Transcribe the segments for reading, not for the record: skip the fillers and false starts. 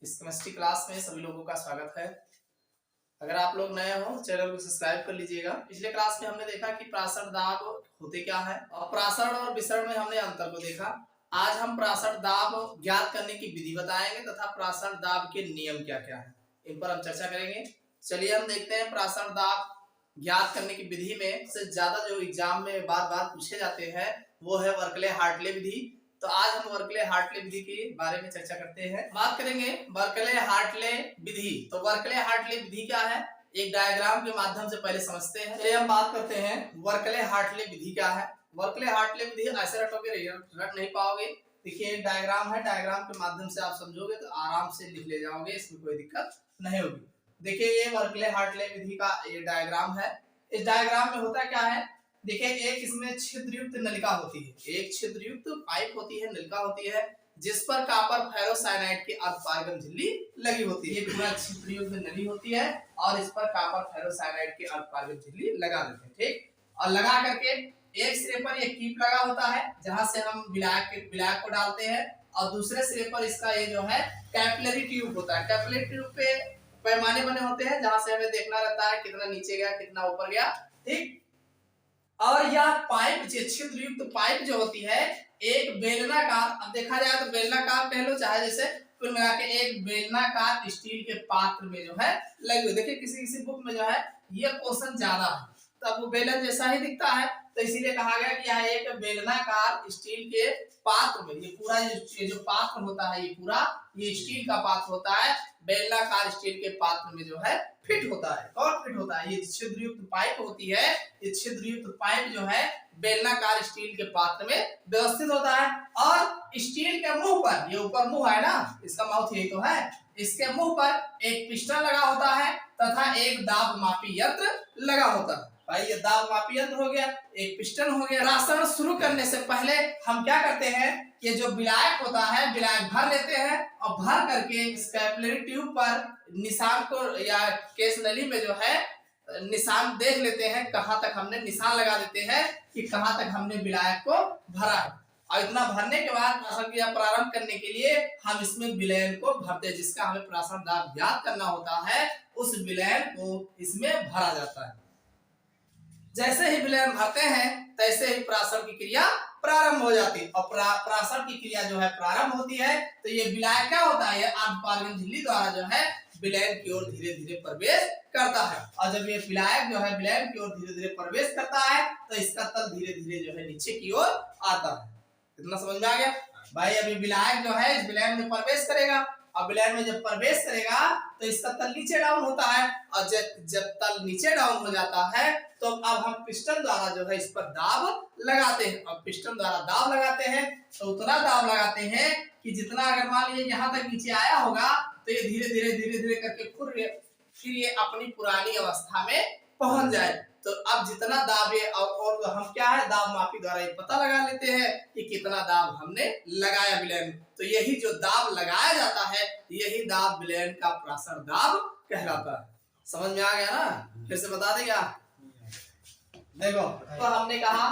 इस chemistry class में सभी लोगों का स्वागत है। अगर आप लोग नए हो चैनल को सब्सक्राइब कर लीजिएगा। पिछले क्लास में हमने देखा कि प्रासरण दाब होते क्या है और प्रासरण और विसरण में हमने अंतर को देखा। आज हम प्रासरण दाब ज्ञात करने की विधि बताएंगे तथा प्रासरण दाब के नियम क्या क्या है इन पर हम चर्चा करेंगे। चलिए हम देखते हैं प्रासरण दाब ज्ञात करने की विधि में सबसे ज्यादा जो एग्जाम में बार बार पूछे जाते हैं वो है वर्कले हार्टले विधि। तो आज हम वर्कले हार्टले विधि के बारे में चर्चा करते हैं। बात करेंगे वर्कले हार्टले विधि। तो वर्कले हार्टले विधि क्या है, एक डायग्राम के माध्यम से पहले समझते हैं। चलिए हम बात करते हैं वर्कले हार्टले विधि क्या है। वर्कले हार्टले विधि ऐसे रटोगे रट नहीं पाओगे। देखिए एक डायग्राम है, डायग्राम के माध्यम से आप समझोगे तो आराम से लिख ले जाओगे, इसमें कोई दिक्कत नहीं होगी। देखिए ये वर्कले हार्टले विधि का ये डायग्राम है। इस डायग्राम में होता क्या है, देखिए एक इसमें छिद्रयुक्त नलिका होती है, एक छिद्रयुक्त पाइप होती है, नलिका होती है जिस पर कॉपर फेरोसाइनाइड की अर्धपारगम झिल्ली लगी होती है। ये पूरा छिद्रयुक्त नली होती है और इस पर कॉपर फेरोसाइनाइड की अर्धपारगम झिल्ली लगा देते हैं, ठीक। और लगा करके एक सिरे पर ये कीप लगा होता है जहां से हम विलायक को डालते हैं और दूसरे सिरे पर इसका ये जो है कैपिलरी ट्यूब होता है। कैपिलरी ट्यूब पे पैमाने बने होते हैं जहां से हमें देखना रहता है कितना नीचे गया कितना ऊपर गया, ठीक। और यह पाइप छिद्रयुक्त पाइप जो होती है एक बेलनाकार, अब देखा जाए तो बेलनाकार कह लो चाहे जैसे कुल मिला के एक बेलनाकार स्टील के पात्र में जो है लगी हुई। देखिए किसी किसी बुक में जो है ये क्वेश्चन ज्यादा है तब वो बेलन जैसा ही दिखता है तो इसीलिए कहा गया कि यह एक बेलनाकार स्टील के पात्र में, ये पूरा ये जो पात्र होता है ये पूरा ये स्टील का पात्र होता है, बेलनाकार स्टील के पात्र में जो है फिट होता है। कौन फिट होता है, ये छिद्रयुक्त पाइप होती है, ये छिद्रयुक्त पाइप जो है बेलनाकार स्टील के पात्र में व्यवस्थित होता है। और स्टील के मुंह पर, ये ऊपर मुंह है ना, इसका माउथ यही तो है, इसके मुंह पर एक पिस्टन लगा होता है तथा एक दाब मापी यंत्र लगा होता है। भाई ये दाब मापी यंत्र हो गया, एक पिस्टन हो गया। रासायन शुरू करने से पहले हम क्या करते हैं, ये जो विलायक होता है विलायक भर लेते हैं और भर करके इस कैपिलरी ट्यूब पर निशान को या केस नली में जो है निशान देख लेते हैं, कहां तक हमने निशान लगा देते हैं कि कहां तक हमने विलायक को भरा है। और इतना भरने के बाद प्रासरण क्रिया प्रारंभ करने के लिए हम इसमें विलयन को भरते हैं, जिसका हमें प्रासरण दाब ज्ञात करना होता है उस विलयन को इसमें भरा जाता है। जैसे ही विलयन भरते हैं तैसे ही प्रासरण की क्रिया प्रारंभ हो जाती है। और प्रासरण की क्रिया जो है प्रारंभ होती है तो ये विलायक क्या होता है, ये अर्धपारगम झिल्ली द्वारा जो है विलयन की ओर धीरे धीरे प्रवेश करता है। और जब ये विलायक जो है विलयन की ओर धीरे धीरे प्रवेश करता है तो इसका तल धीरे धीरे जो है नीचे की ओर आता है। इतना समझ में आ गया भाई। अभी विलायक जो है इस विलयन में प्रवेश करेगा और विलयन में जब प्रवेश करेगा तो इसका तल नीचे डाउन होता है और जब तल नीचे डाउन हो जाता है तो अब हम पिस्टन द्वारा जो है इस पर दाब लगाते हैं। और पिस्टन द्वारा दाब लगाते हैं तो उतना दाब लगाते हैं कि जितना, अगर मान लीजिए यहाँ तक नीचे आया होगा तो ये धीरे धीरे करके फिर ये अपनी पुरानी अवस्था में पहुंच जाए। तो अब जितना दाब है और हम क्या है दाब मापी द्वारा ये पता लगा लेते हैं कि कितना दाब हमने लगाया विलयन। तो यही जो दाब लगाया जाता है यही दाब विलयन का प्रासरण दाब कहलाता है। समझ में आ गया ना, फिर से बता देगा। देखो तो हमने कहा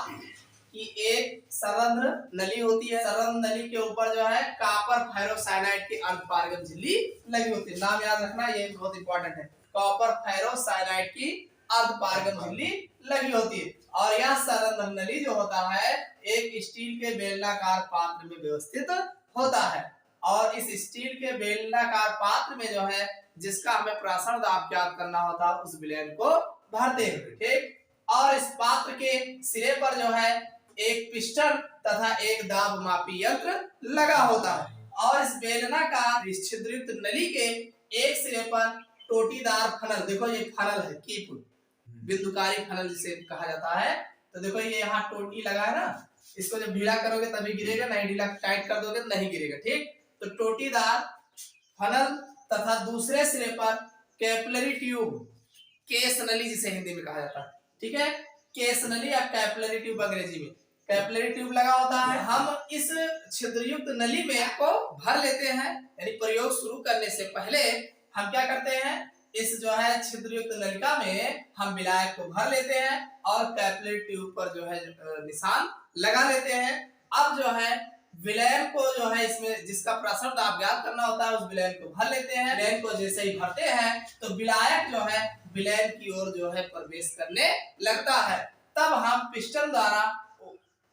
कि एक संरंध्र नली होती है, संरंध्र नली के ऊपर जो है कॉपर फेरोसाइनाइड की अर्धपारगम झिल्ली लगी होती है। नाम याद रखना, ये बहुत इंपॉर्टेंट है। कॉपर फेरोसाइनाइड की अर्धपारगम झिल्ली लगी होती है। और यह संरंध्र नली जो होता है एक स्टील के बेलनाकार पात्र में व्यवस्थित होता है। और इस स्टील के बेलनाकार पात्र में जो है जिसका हमें प्रासरण दाब ज्ञात करना होता है उस विलयन को भरते हैं, ठीक। और इस पात्र के सिरे पर जो है एक पिस्टन तथा एक दाब मापी यंत्र लगा होता है। और इस बेलनाकार छिद्रयुक्त नली के एक सिरे पर टोटीदार फनल, देखो ये फनल है, कीप बिंदुकारी फनल जिसे कहा जाता है। तो देखो ये यहाँ टोटी लगा है ना, इसको जब ढीला करोगे तभी गिरेगा, नहीं ढीला टाइट कर दोगे तो नहीं गिरेगा, ठीक। तो टोटीदार फनल तथा दूसरे सिरे पर कैपिलरी ट्यूब, केस नली जिसे हिंदी में कहा जाता है, ठीक है। केस नली या कैपिलरी ट्यूब अंग्रेजी में कैपिलरी ट्यूब लगा होता है। हम इस छिद्रयुक्त नली में को भर लेते हैं, यानी प्रयोग शुरू करने से पहले हम क्या करते हैं, इस जो है छिद्रयुक्त नलिका में हम विलायक को भर लेते हैं और कैपिलरी ट्यूब पर जो है निशान लगा लेते हैं। अब जो है विलयन को जो है इसमें जिसका प्रासरण दाब ज्ञात करना होता है उस विलयन को भर लेते हैं। विलयन को जैसे ही भरते हैं तो विलायक जो है विलयन की ओर जो है प्रवेश करने लगता है। तब हम पिस्टन द्वारा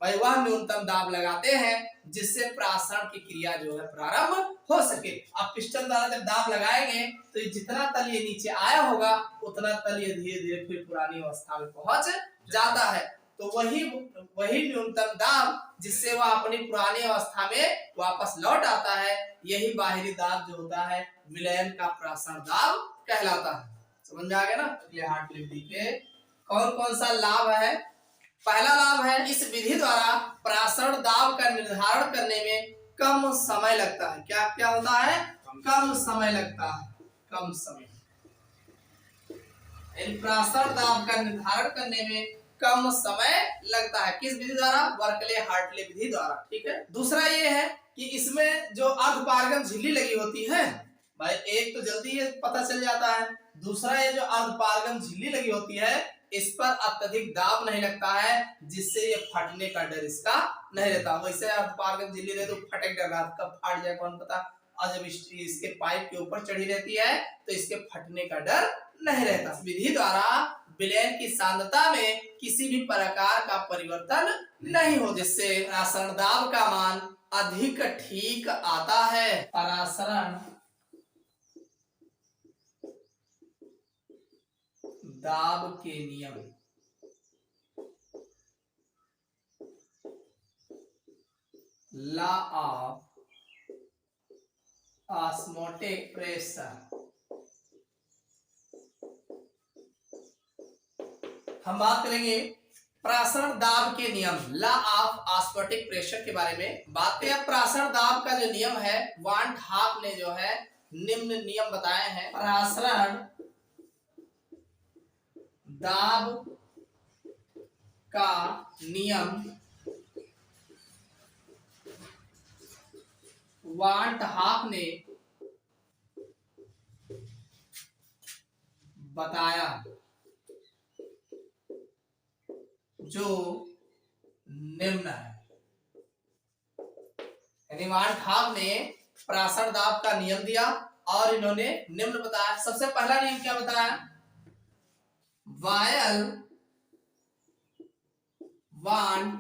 वह न्यूनतम दाब लगाते हैं जिससे प्रासरण की क्रिया जो है प्रारंभ हो सके। अब पिस्टन द्वारा जब दाब लगाएंगे तो जितना तल ये नीचे आया होगा उतना तल ये धीरे धीरे फिर पुरानी अवस्था में पहुंच जाता है। तो वही न्यूनतम दाब जिससे वह अपनी पुरानी अवस्था में वापस लौट आता है, यही बाहरी दाब जो होता है विलयन का प्रासरण दाब कहलाता है। समझ में आ गया ना? अगले हार्टली विधि के कौन कौन सा लाभ है? पहला लाभ है इस विधि द्वारा प्रासरण दाब का निर्धारण करने में कम समय लगता है। क्या क्या होता है? कम समय लगता है। कम समय प्रासरण दाब का निर्धारण करने में कम समय लगता है। किस विधि द्वारा? बर्कले हार्टली विधि द्वारा। ठीक है। दूसरा ये है कि इसमें जो अर्धपारगम झिल्ली लगी होती है, भाई एक तो जल्दी ये पता चल जाता है, दूसरा ये जो अर्धपारगम झिल्ली लगी होती है इस पर अत्यधिक दाब नहीं लगता है जिससे ये फटने का डर इसका नहीं रहता। वैसे अर्धपारगम झिल्ली रहे तो फटक डर रहा, कब फाट जाए कौन पता, और जब इसके पाइप के ऊपर चढ़ी रहती है तो इसके फटने का डर नहीं रहता। विधि द्वारा विलयन की सांद्रता में किसी भी प्रकार का परिवर्तन नहीं हो जिससे प्रासरण दाब का मान अधिक ठीक आता है। प्रासरण दाब के नियम लॉ ऑफ ऑस्मोटिक प्रेशर। हम बात करेंगे प्रासरण दाब के नियम, लॉ ऑफ ऑस्मोटिक प्रेशर के बारे में बात करें। प्रासरण दाब का जो नियम है वान हाफ ने जो है निम्न नियम बताए हैं। प्रासरण दाब का नियम वान हाफ ने बताया जो निम्न है। यानी वान हाफ ने प्रासरण दाब का नियम दिया और इन्होंने निम्न बताया। सबसे पहला नियम क्या बताया? वायल वान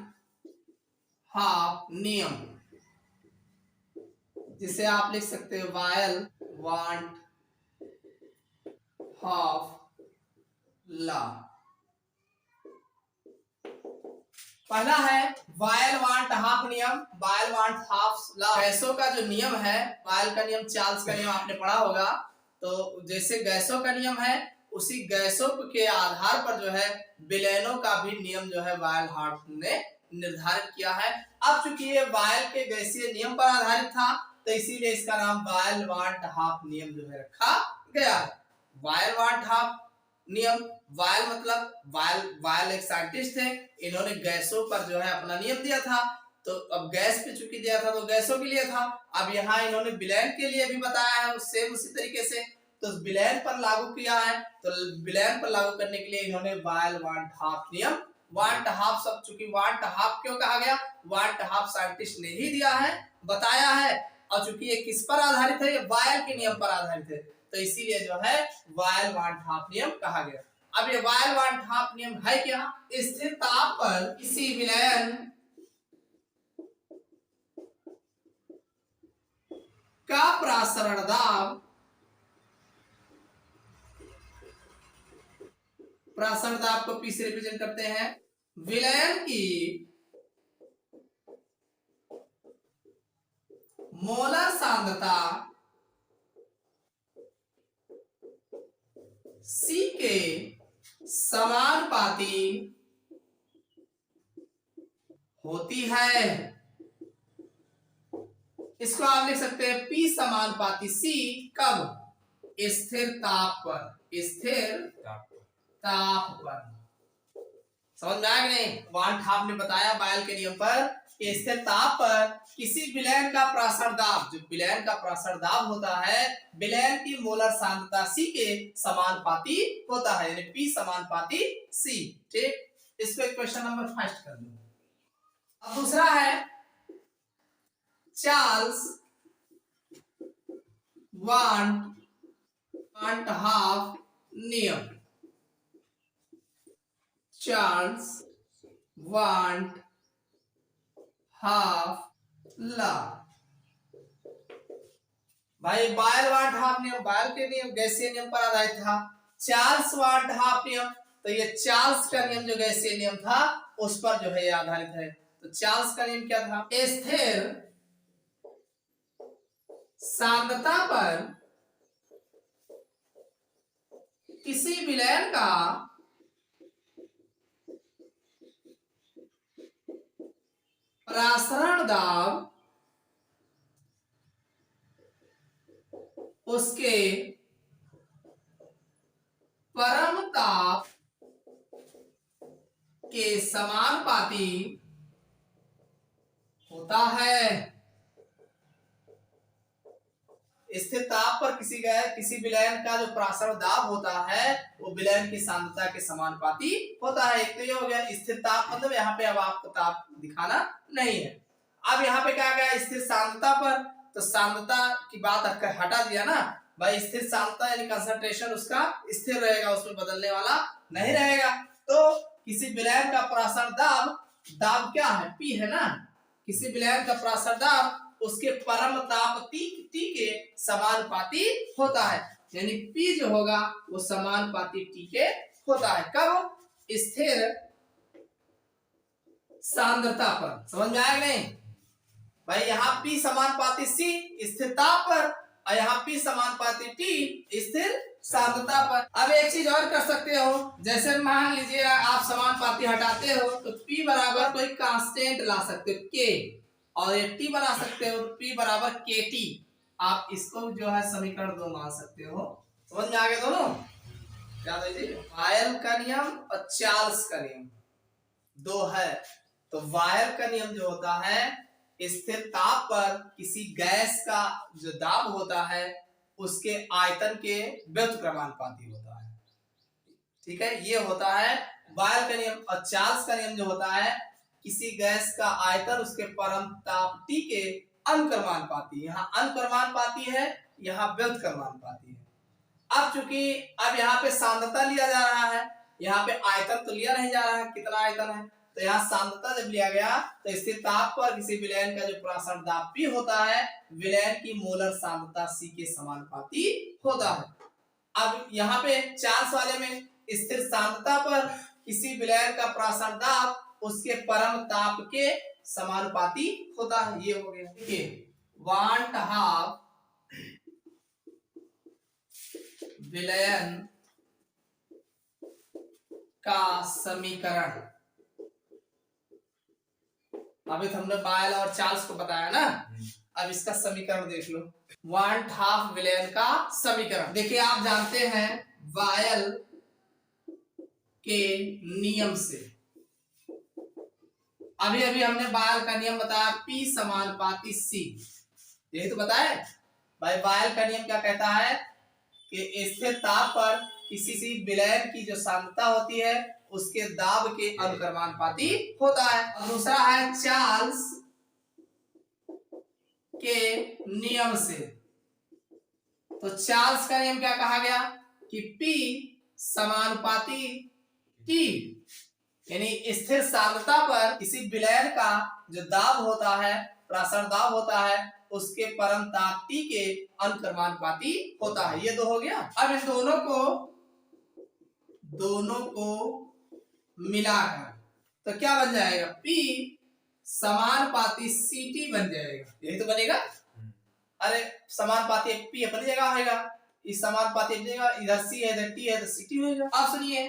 हाफ नियम, जिसे आप लिख सकते हो वायल वान हाफ लॉ। पहला है वायल वांट हाफ नियम, वायल वांट हाफ लॉ। गैसों का जो नियम है, वायल का नियम, चार्ल्स का नियम आपने पढ़ा होगा। तो जैसे गैसों का नियम है उसी गैसों के आधार पर जो है विलयनों का भी नियम जो है वायल हार्ट ने निर्धारित किया है। अब चूंकि ये वायल के गैसीय नियम पर आधारित था तो इसीलिए इसका नाम वायल वांट हाफ नियम जो है रखा गया है। वायल वांट हाफ नियम, वायल मतलब वायल एक साइंटिस्ट थे, इन्होंने गैसों पर जो है अपना नियम दिया था। तो अब गैस पे चूंकि दिया था तो गैसों के लिए था। अब यहाँ इन्होंने विलयन के लिए भी बताया है सेम उसी तरीके से, तो विलयन पर लागू किया है। तो विलयन पर लागू करने के लिए इन्होंने वायल वांट हाफ नियम, वांट हाफ सब, चूंकि वांट हाफ क्यों कहा गया? वांट हाफ साइंटिस्ट ने ही दिया है, बताया है, और चूंकि ये किस पर आधारित है? ये वायल के नियम पर आधारित है, तो इसीलिए जो है वायल वांट हाफ नियम कहा गया। अब ये वायल वांट हाफ नियम है क्या? स्थिर ताप पर किसी विलयन का प्रासरण दाब, प्रासरण दाब को पी से रिप्रेजेंट करते हैं, विलयन की मोलर सांद्रता C के समानुपाती होती है। इसको आप लिख सकते हैं P समानुपाती C, कब? स्थिर ताप पर, स्थिर ताप पर। समझ में आया कि नहीं? वान हाफ ने बताया वायल के नियम पर कि स्थिर ताप पर किसी विलयन का प्रासरण दाब, जो विलयन का प्रासरण दाब होता है, विलयन की मोलर सांद्रता C के समानुपाती होता है, यानी P समानुपाती C। ठीक, इसको क्वेश्चन नंबर फर्स्ट कर लो। अब दूसरा है चार्ल्स वांट हाफ नियम, चार्ल्स वांट हाफ लॉ। भाई बायल वांट हाफ नियम बायल के नियम गैसीय नियम पर आधारित था। चार्ल्स वांट हाफ नियम, तो ये चार्ल्स का नियम जो गैसीय नियम था उस पर जो है ये आधारित है। तो चार्ल्स का नियम क्या था? स्थिर सांद्रता पर किसी विलयन का प्रसारण दाब उसके परम ताप के समानुपाती होता है। स्थिर ताप पर किसी विलयन का जो प्रासरण दाब होता है वो विलयन की सांद्रता के समानुपाती होता है। एक तो ये हो गया स्थिर ताप, मतलब यहाँ पे अब आपको ताप दिखाना नहीं है। अब यहाँ पे क्या गया स्थिर सांद्रता पर, तो सांद्रता की बात हटा दिया ना भाई। स्थिर सांद्रता यानी कंसंट्रेशन उसका स्थिर रहेगा, उसमें बदलने वाला नहीं रहेगा। तो किसी विलयन का प्रासरण दाब क्या है? P है ना। किसी विलयन का प्रासरण दाब उसके परम ताप T के समानुपाती होता है, यानी P जो होगा वो समानुपाती T के होता है। कब? स्थिर सांद्रता पर। समझ में आया नहीं भाई? यहाँ P समानुपाती C स्थिर ताप पर और यहाँ P समानुपाती T स्थिर सांद्रता पर। अब एक चीज और कर सकते हो, जैसे मान लीजिए आप समानुपाती हटाते हो तो P बराबर कोई कांस्टेंट ला सकते हो K, और ये T बना सकते हो तो P बराबर KT। आप इसको जो है समीकरण 2 मान सकते हो। समझ में आ गया दोनों? याद है वायल का नियम और चार्ल्स का नियम दो है। तो वायल का नियम जो होता है स्थिर ताप पर किसी गैस का जो दाब होता है उसके आयतन के व्युत्क्रमानुपाती होता है। ठीक है, ये होता है वायल का नियम। और चार्ल्स का नियम जो होता है किसी गैस का आयतन उसके परम ताप T के अनुक्रमानुपाती। यहाँ अनुक्रमानुपाती है, यहाँ व्युत्क्रमानुपाती है। अब चूंकि अब यहाँ पे सांद्रता लिया जा रहा है, यहाँ पे आयतन तो लिया नहीं जा रहा है, कितना आयतन है, तो यहाँ सांद्रता जब लिया गया तो स्थिर ताप पर किसी विलयन का जो प्रासरण दाब P होता है विलयन की मोलर सांद्रता C के समानुपाती होता है। अब यहाँ पे चार्ल्स वाले में स्थिर सांद्रता पर किसी विलयन का प्रासरण दाब उसके परम ताप के समानुपाती होता है। ये हो गया। देखिए वांट हाफ विलयन का समीकरण। अभी तो हमने बायल और चार्ल्स को बताया ना, अब इसका समीकरण देख लो। वांट हाफ विलयन का समीकरण देखिए, आप जानते हैं बायल के नियम से, अभी अभी हमने बायल का नियम बताया P समानुपाती C, यही तो बताया भाई। बायल का नियम क्या कहता है कि स्थिर ताप पर किसी विलयन की जो सांद्रता होती है उसके दाब के अनुक्रमानुपाती होता है। दूसरा है चार्ल्स के नियम से, तो चार्ल्स का नियम क्या कहा गया कि P समानुपाती T, यानी स्थिर सांद्रता पर किसी विलयन का जो दाब होता है प्रासरण दाब होता है उसके परम ताप T के अनुक्रमानुपाती होता है। ये दो हो गया। अब इन दोनों को मिलाकर तो क्या बन जाएगा? P समानुपाती CT बन जाएगा। यही तो बनेगा। अरे समानुपाती P अपनी जगह आएगा, इस समानुपाती अपनी जगह, इधर C है इधर T है तो CT होगा। अब सुनिए,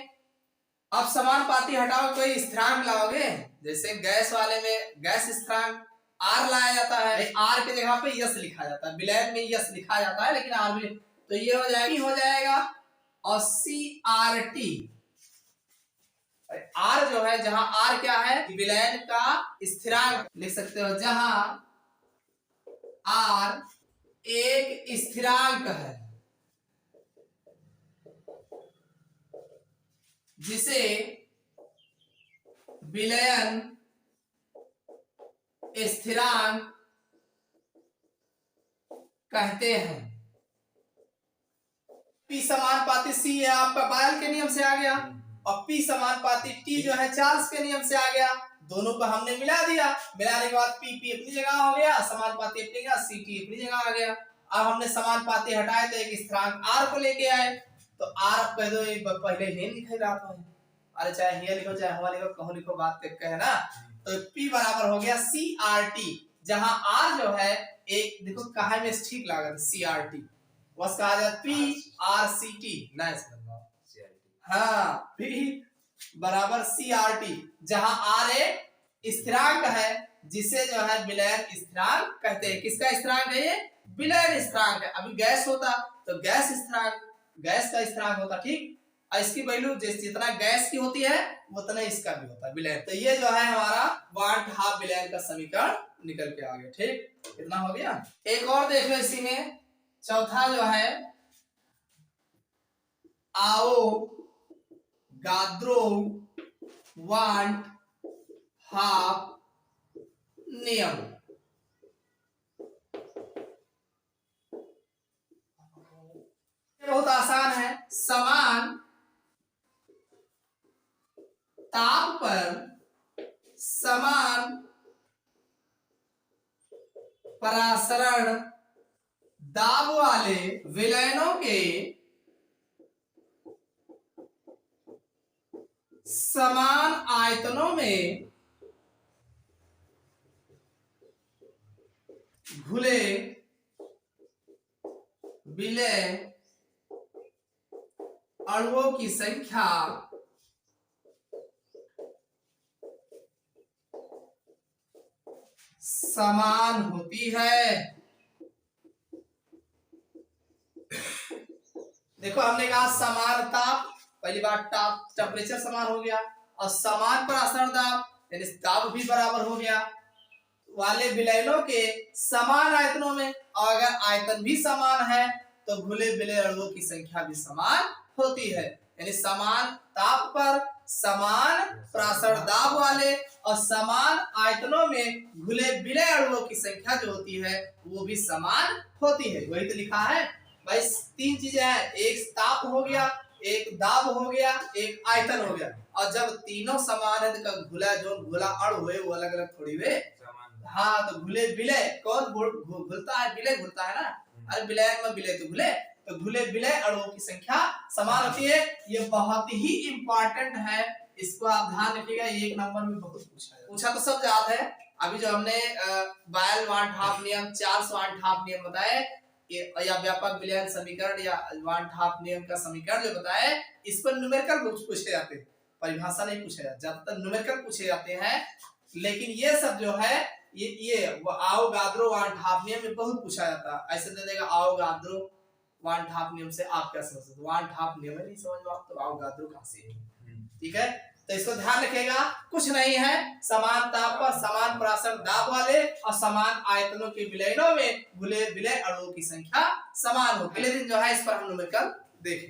अब समानुपाती हटाओ कोई स्थिरांक लाओगे, जैसे गैस वाले में गैस स्थिरांक R लाया जाता है, R की जगह पे यस लिखा जाता है, विलयन में यस लिखा जाता है लेकिन R भी, तो ये हो जाएगा और CRT। R जो है, जहां R क्या है विलयन का स्थिरांक लिख सकते हो, जहां R एक स्थिरांक है जिसे विलयन स्थिरांक कहते हैं। P समानुपाती C है आपका बायल के नियम से आ गया, और P समानुपाती T जो है चार्ल्स के नियम से आ गया। दोनों को हमने मिला दिया, मिलाने के बाद P अपनी जगह हो गया, समानुपाती अपनी जगह, CT अपनी जगह आ गया। अब हमने समानुपाती हटाए तो एक स्थिरांक R को लेके आए, तो R अब कह दो पहले ही लिखे जाता है, अरे चाहे here लिखो चाहे वहां लिखो, कहूं लिखो, बात तक है ना। तो P बराबर हो गया CRT, जहां R जो है एक देखो कहा में ठीक लगा CRT, बस कहा जाए PRCT ना, हाँ P बराबर CRT, जहां R एक स्थिरांक है जिसे जो है विलयन स्थिरांक कहते हैं। किसका स्थिरांक है ये? विलयन स्थिरांक है। अभी गैस होता तो गैस स्थिरांक, गैस का स्थिरांक होता, ठीक। इसकी वैल्यू जितना गैस की होती है उतना इसका भी होता है विलयन। तो ये जो है हमारा 1/2 विलयन का समीकरण निकल के आ गया, ठीक। कितना हो गया? एक और देख लो इसी में, चौथा जो है आवोगाद्रो 1/2 नियम। बहुत आसान है। समान ताप पर समान परासरण दाब वाले विलयनों के समान आयतनों में घुले विलय अणुओं की संख्या समान होती है। देखो हमने कहा समान ताप, पहली बार ताप टेम्परेचर समान हो गया, और समान परासरण दाब यानी दाब भी बराबर हो गया वाले विलयनों के समान आयतनों में, और अगर आयतन भी समान है तो घुले विलय अणुओं की संख्या भी समान होती है। यानी समान ताप पर समान परासरण दाब वाले और समान आयतनों में घुले विलय अणुओं की संख्या जो होती है वो भी समान होती है। वही तो लिखा है भाई, 3 चीजें हैं, एक ताप हो गया, एक दाब हो गया, एक आयतन हो गया, और जब तीनों समान है तो घुला जो घुला अणु हुए वो अलग अलग थोड़ी हुए। हाँ, तो घुले विलय कौन घुलता है? विलय घुलता है ना, अरे विलयन में विलय तो घुले, तो घुले विलय अणुओं की संख्या समान होती है। ये बहुत ही इंपॉर्टेंट है, इसको आप ध्यान रखिएगा, 1 नंबर में बहुत पूछा तो सब याद है। अभी जो हमने बायल 1/2 नियम, चार्ल्स 1/2 नियम बताए, या व्यापक विलयन समीकरण या 1/2 नियम का समीकरण जो बताए, इस पर न्यूमेरिकल पूछे जाते हैं, परिभाषा नहीं पूछे जाते, ज्यादातर न्यूमेरिकल पूछे जाते हैं। लेकिन ये सब जो है ये आवोगाद्रो 1/2 नियम में बहुत पूछा जाता है। ऐसे दे देगा आवोगाद्रो 1/2 नियम से आप क्या समझते हो? 1/2 नियम है, नहीं समझ में आप तो आवोगाद्रो कहां से है? ठीक है, तो इसको ध्यान रखिएगा, कुछ नहीं है, समान ताप पर समान परासरण दाब वाले और समान आयतनों के विलयनों में घुले विलय अणुओं की संख्या समान हो। अगले दिन जो है इस पर हम न्यूमेरिकल देखेंगे।